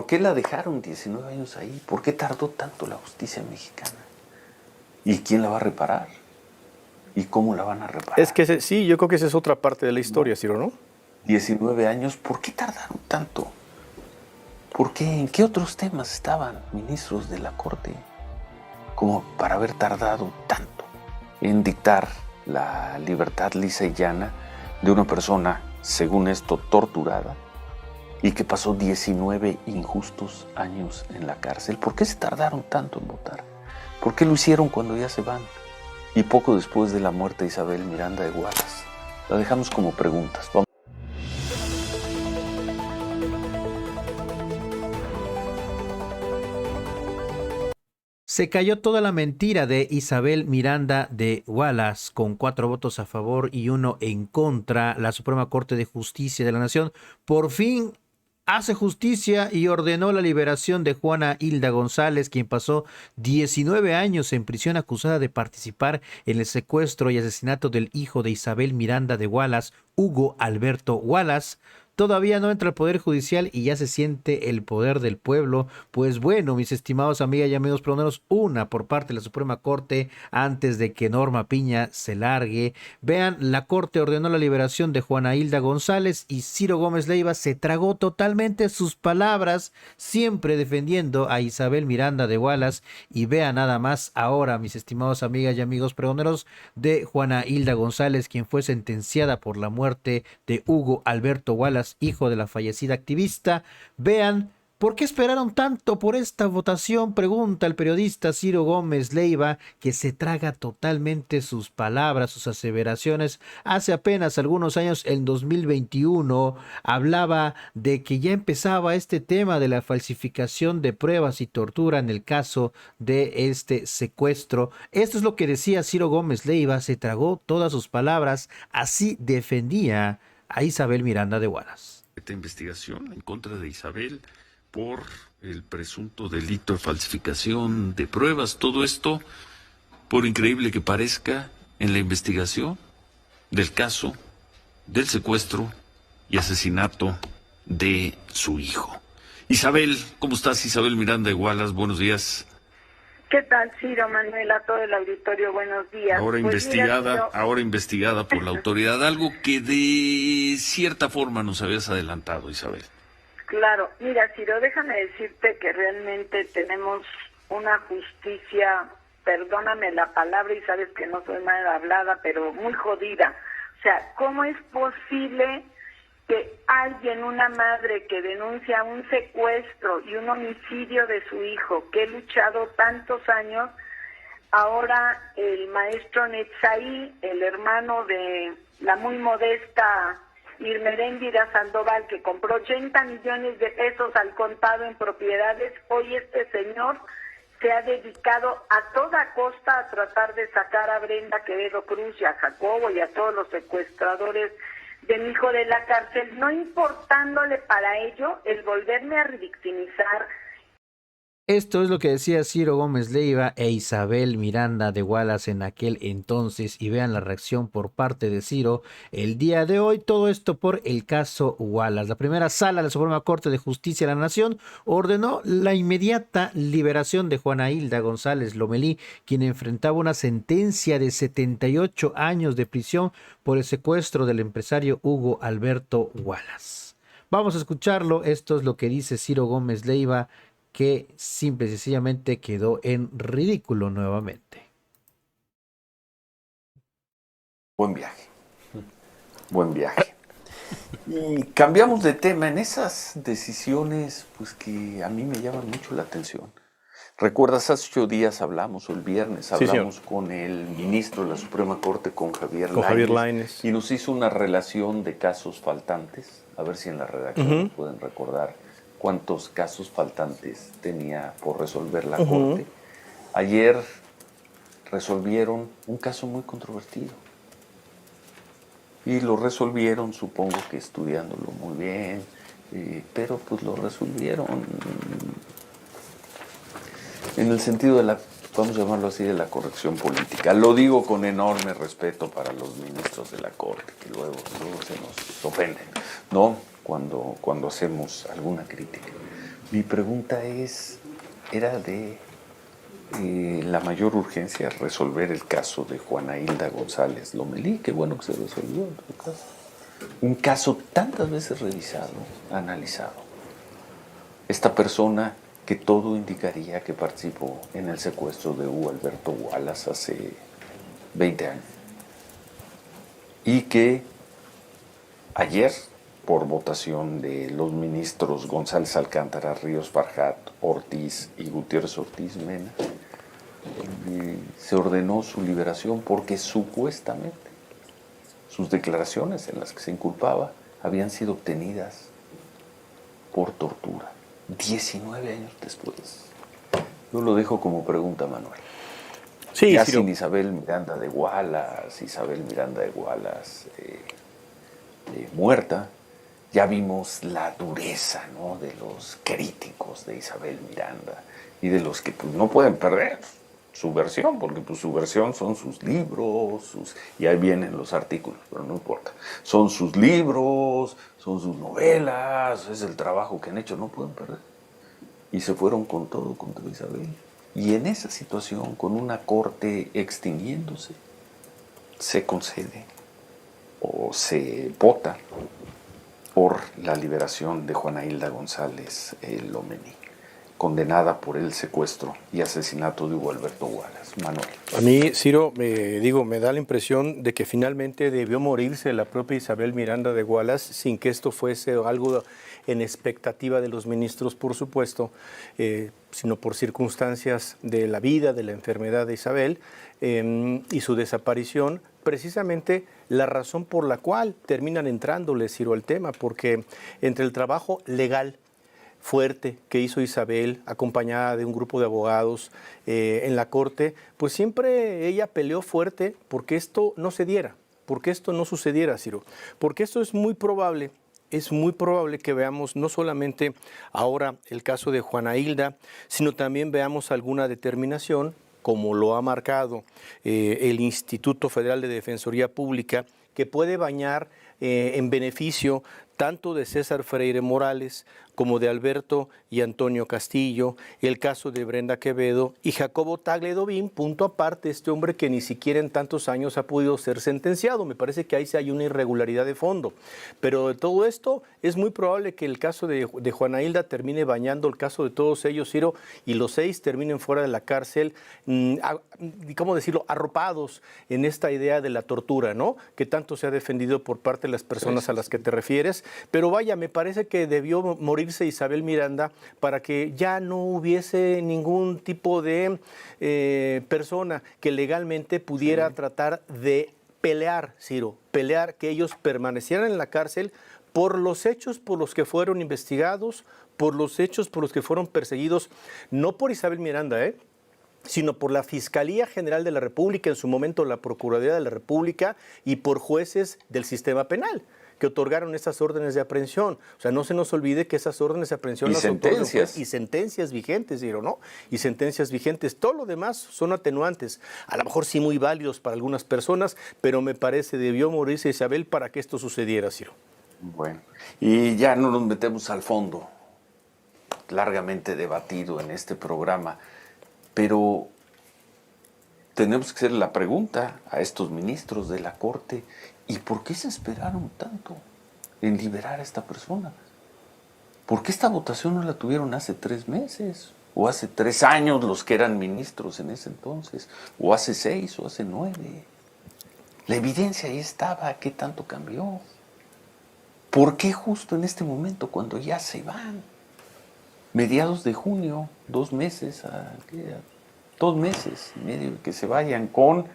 qué la dejaron 19 años ahí? ¿Por qué tardó tanto la justicia mexicana? ¿Y quién la va a reparar? ¿Y cómo la van a reparar? Es que sí, yo creo que esa es otra parte de la historia, Ciro, ¿no? 19 años, ¿por qué tardaron tanto? ¿Por qué? ¿En qué otros temas estaban ministros de la Corte como para haber tardado tanto en dictar la libertad lisa y llana de una persona, según esto, torturada y que pasó 19 injustos años en la cárcel? ¿Por qué se tardaron tanto en votar? ¿Por qué lo hicieron cuando ya se van? Y poco después de la muerte de Isabel Miranda de Wallace. La dejamos como preguntas. Vamos. Se cayó toda la mentira de Isabel Miranda de Wallace con 4 votos a favor y 1 en contra. La Suprema Corte de Justicia de la Nación por fin hace justicia y ordenó la liberación de Juana Hilda González, quien pasó 19 años en prisión acusada de participar en el secuestro y asesinato del hijo de Isabel Miranda de Wallace, Hugo Alberto Wallace. Todavía no entra el Poder Judicial y ya se siente el poder del pueblo. Pues bueno, mis estimados amigas y amigos, por lo menos una por parte de la Suprema Corte antes de que Norma Piña se largue. Vean, la Corte ordenó la liberación de Juana Hilda González y Ciro Gómez Leiva se tragó totalmente sus palabras, siempre defendiendo a Isabel Miranda de Wallace. Y vean nada más ahora, mis estimados amigas y amigos pregoneros, de Juana Hilda González, quien fue sentenciada por la muerte de Hugo Alberto Wallace, hijo de la fallecida activista. Vean, ¿por qué esperaron tanto por esta votación? Pregunta el periodista Ciro Gómez Leiva, que se traga totalmente sus palabras, sus aseveraciones. Hace apenas algunos años, en 2021, hablaba de que ya empezaba este tema de la falsificación de pruebas y tortura en el caso de este secuestro. Esto es lo que decía Ciro Gómez Leiva, se tragó todas sus palabras, así defendía a Isabel Miranda de Wallace. Esta investigación en contra de Isabel por el presunto delito de falsificación de pruebas, todo esto, por increíble que parezca, en la investigación del caso del secuestro y asesinato de su hijo. Isabel, ¿cómo estás? Isabel Miranda de Wallace, buenos días. ¿Qué tal, Ciro, Manuel, a todo el auditorio? Buenos días. Ahora investigada por la autoridad, algo que de cierta forma nos habías adelantado, Isabel. Claro, mira, Ciro, déjame decirte que realmente tenemos una justicia, perdóname la palabra y sabes que no soy mal hablada, pero muy jodida. O sea, ¿cómo es posible que alguien, una madre que denuncia un secuestro y un homicidio de su hijo, que he luchado tantos años, ahora el maestro Netzaí, el hermano de la muy modesta Irmeréndira Sandoval, que compró 80 millones de pesos al contado en propiedades, hoy este señor se ha dedicado a toda costa a tratar de sacar a Brenda Quevedo Cruz y a Jacobo y a todos los secuestradores de mi hijo de la cárcel, no importándole para ello el volverme a revictimizar. Esto es lo que decía Ciro Gómez Leiva e Isabel Miranda de Wallace en aquel entonces, y vean la reacción por parte de Ciro el día de hoy. Todo esto por el caso Wallace. La primera sala de la Suprema Corte de Justicia de la Nación ordenó la inmediata liberación de Juana Hilda González Lomelí, quien enfrentaba una sentencia de 78 años de prisión por el secuestro del empresario Hugo Alberto Wallace. Vamos a escucharlo. Esto es lo que dice Ciro Gómez Leiva, que simple y sencillamente quedó en ridículo nuevamente. Buen viaje. Buen viaje. Y cambiamos de tema en esas decisiones, pues que a mí me llaman mucho la atención. ¿Recuerdas? Hace 8 días hablamos, o el viernes, hablamos con el ministro de la Suprema Corte, con Javier Lainez, y nos hizo una relación de casos faltantes. A ver si en la redacción pueden recordar cuántos casos faltantes tenía por resolver la Corte. Ayer resolvieron un caso muy controvertido. Y lo resolvieron, supongo que estudiándolo muy bien, pero pues lo resolvieron en el sentido de la, vamos a llamarlo así, de la corrección política. Lo digo con enorme respeto para los ministros de la Corte, que luego se nos ofenden, ¿no? Cuando hacemos alguna crítica. Mi pregunta era de la mayor urgencia resolver el caso de Juana Hilda González Lomelí. Qué bueno que se resolvió en tu caso. Un caso tantas veces revisado, analizado. Esta persona que todo indicaría que participó en el secuestro de Hugo Alberto Wallace hace 20 años. Y que ayer, por votación de los ministros González Alcántara, Ríos Farjat, Ortiz y Gutiérrez Ortiz Mena, se ordenó su liberación porque supuestamente sus declaraciones en las que se inculpaba habían sido obtenidas por tortura. 19 años después. Yo lo dejo como pregunta, Manuel. Sí, ya Ciro. sin Isabel Miranda de Wallace, muerta, ya vimos la dureza, ¿no?, de los críticos de Isabel Miranda y de los que pues, no pueden perder su versión, porque pues, su versión son sus libros, y ahí vienen los artículos, pero no importa. Son sus libros, son sus novelas, es el trabajo que han hecho, no pueden perder. Y se fueron con todo contra Isabel. Y en esa situación, con una corte extinguiéndose, se concede o se vota por la liberación de Juana Hilda González Lomelí, condenada por el secuestro y asesinato de Hugo Alberto Wallace. Manuel. A mí, Ciro, me da la impresión de que finalmente debió morirse la propia Isabel Miranda de Wallace sin que esto fuese algo en expectativa de los ministros, por supuesto, sino por circunstancias de la vida, de la enfermedad de Isabel y su desaparición, precisamente la razón por la cual terminan entrándole, Ciro, al tema, porque entre el trabajo legal fuerte que hizo Isabel, acompañada de un grupo de abogados en la corte, pues siempre ella peleó fuerte porque esto no se diera, porque esto no sucediera, Ciro, porque esto es muy probable que veamos no solamente ahora el caso de Juana Hilda, sino también veamos alguna determinación, como lo ha marcado el Instituto Federal de Defensoría Pública, que puede bañar en beneficio tanto de César Freire Morales como de Alberto y Antonio Castillo, el caso de Brenda Quevedo y Jacobo Tagle Dobín, punto aparte, este hombre que ni siquiera en tantos años ha podido ser sentenciado. Me parece que ahí sí hay una irregularidad de fondo. Pero de todo esto es muy probable que el caso de Juana Hilda termine bañando el caso de todos ellos, Ciro, y los 6 terminen fuera de la cárcel, ¿cómo decirlo?, arropados en esta idea de la tortura, ¿no?, que tanto se ha defendido por parte de las personas a las que te refieres. Pero vaya, me parece que debió morirse Isabel Miranda para que ya no hubiese ningún tipo de persona que legalmente pudiera tratar de pelear, Ciro, pelear que ellos permanecieran en la cárcel por los hechos por los que fueron investigados, por los hechos por los que fueron perseguidos, no por Isabel Miranda, sino por la Fiscalía General de la República, en su momento la Procuraduría de la República, y por jueces del sistema penal que otorgaron esas órdenes de aprehensión. O sea, no se nos olvide que esas órdenes de aprehensión las otorgan y sentencias vigentes, ¿no? Y sentencias vigentes. Todo lo demás son atenuantes. A lo mejor sí muy válidos para algunas personas, pero me parece debió morirse Isabel para que esto sucediera, Ciro. Bueno, y ya no nos metemos al fondo, largamente debatido en este programa, pero tenemos que hacer la pregunta a estos ministros de la Corte: ¿y por qué se esperaron tanto en liberar a esta persona? ¿Por qué esta votación no la tuvieron hace 3 meses? ¿O hace 3 años los que eran ministros en ese entonces? ¿O hace 6 o hace 9? La evidencia ahí estaba. ¿Qué tanto cambió? ¿Por qué justo en este momento, cuando ya se van? Mediados de junio, 2 meses, 2 meses y medio que se vayan con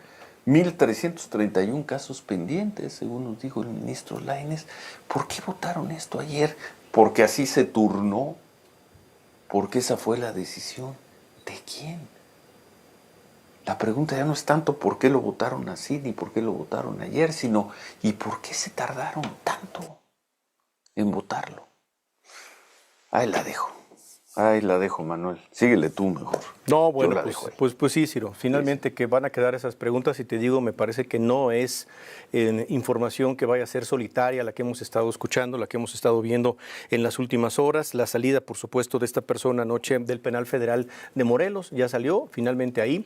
1,331 casos pendientes, según nos dijo el ministro Lainez. ¿Por qué votaron esto ayer? ¿Porque así se turnó? ¿Porque esa fue la decisión? ¿De quién? La pregunta ya no es tanto por qué lo votaron así, ni por qué lo votaron ayer, sino ¿y por qué se tardaron tanto en votarlo? Ahí la dejo. Ahí la dejo, Manuel. Síguele tú mejor. No, Yo bueno, la dejo ahí. pues sí, Ciro. Finalmente que van a quedar esas preguntas y te digo, me parece que no es información que vaya a ser solitaria la que hemos estado escuchando, la que hemos estado viendo en las últimas horas. La salida, por supuesto, de esta persona anoche del Penal Federal de Morelos ya salió finalmente ahí.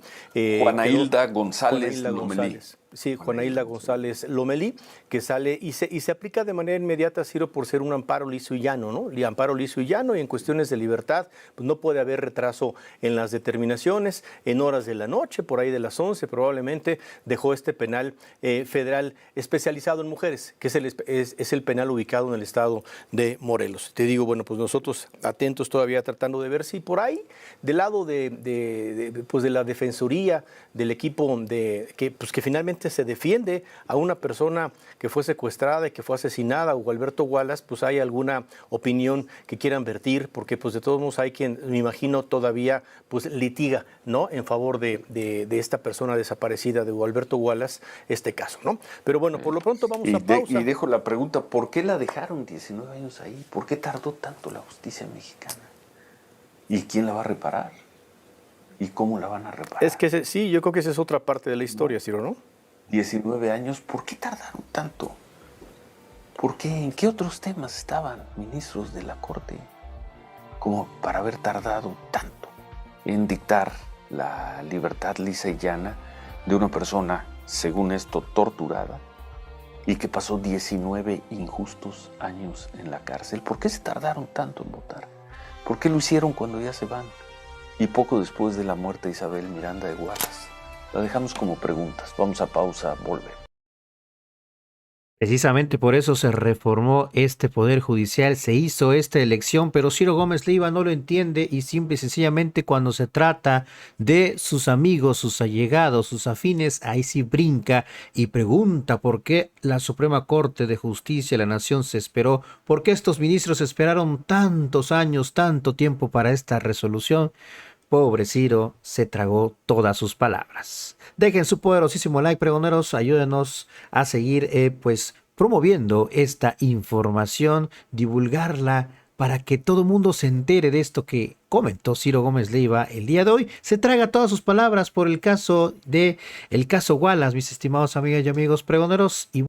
Juana Hilda González Lomelí. Sí, Juana Hilda González Lomelí, que sale y se aplica de manera inmediata, Ciro, por ser un amparo liso y llano, ¿no? Amparo liso y llano, y en cuestiones de libertad, pues no puede haber retraso en las determinaciones. En horas de la noche, por ahí de las 11 probablemente, dejó este penal federal especializado en mujeres, que es el penal ubicado en el estado de Morelos. Te digo, bueno, pues nosotros atentos todavía tratando de ver si por ahí, del lado pues de la defensoría, del equipo que finalmente se defiende a una persona que fue secuestrada y que fue asesinada, Gualberto Wallace, pues hay alguna opinión que quieran vertir, porque pues de todos modos hay quien, me imagino, todavía pues litiga, ¿no?, en favor de esta persona desaparecida de Gualberto Wallace, este caso, ¿no? Pero bueno, por lo pronto vamos a pausa. Y dejo la pregunta, ¿por qué la dejaron 19 años ahí? ¿Por qué tardó tanto la justicia mexicana? ¿Y quién la va a reparar? ¿Y cómo la van a reparar? Es que sí, yo creo que esa es otra parte de la historia, Ciro, ¿no? 19 años, ¿por qué tardaron tanto? ¿Por qué? ¿En qué otros temas estaban ministros de la Corte como para haber tardado tanto en dictar la libertad lisa y llana de una persona, según esto, torturada y que pasó 19 injustos años en la cárcel? ¿Por qué se tardaron tanto en votar? ¿Por qué lo hicieron cuando ya se van? Y poco después de la muerte de Isabel Miranda de Wallace. La dejamos como preguntas. Vamos a pausa, volver. Precisamente por eso se reformó este Poder Judicial, se hizo esta elección, pero Ciro Gómez Leiva no lo entiende y simple y sencillamente cuando se trata de sus amigos, sus allegados, sus afines, ahí sí brinca y pregunta por qué la Suprema Corte de Justicia de la Nación se esperó, por qué estos ministros esperaron tantos años, tanto tiempo para esta resolución. Pobre Ciro, se tragó todas sus palabras. Dejen su poderosísimo like, pregoneros, ayúdenos a seguir pues promoviendo esta información, divulgarla para que todo el mundo se entere de esto que comentó Ciro Gómez Leiva el día de hoy. Se traga todas sus palabras por el caso Wallace, mis estimados amigas y amigos pregoneros. Y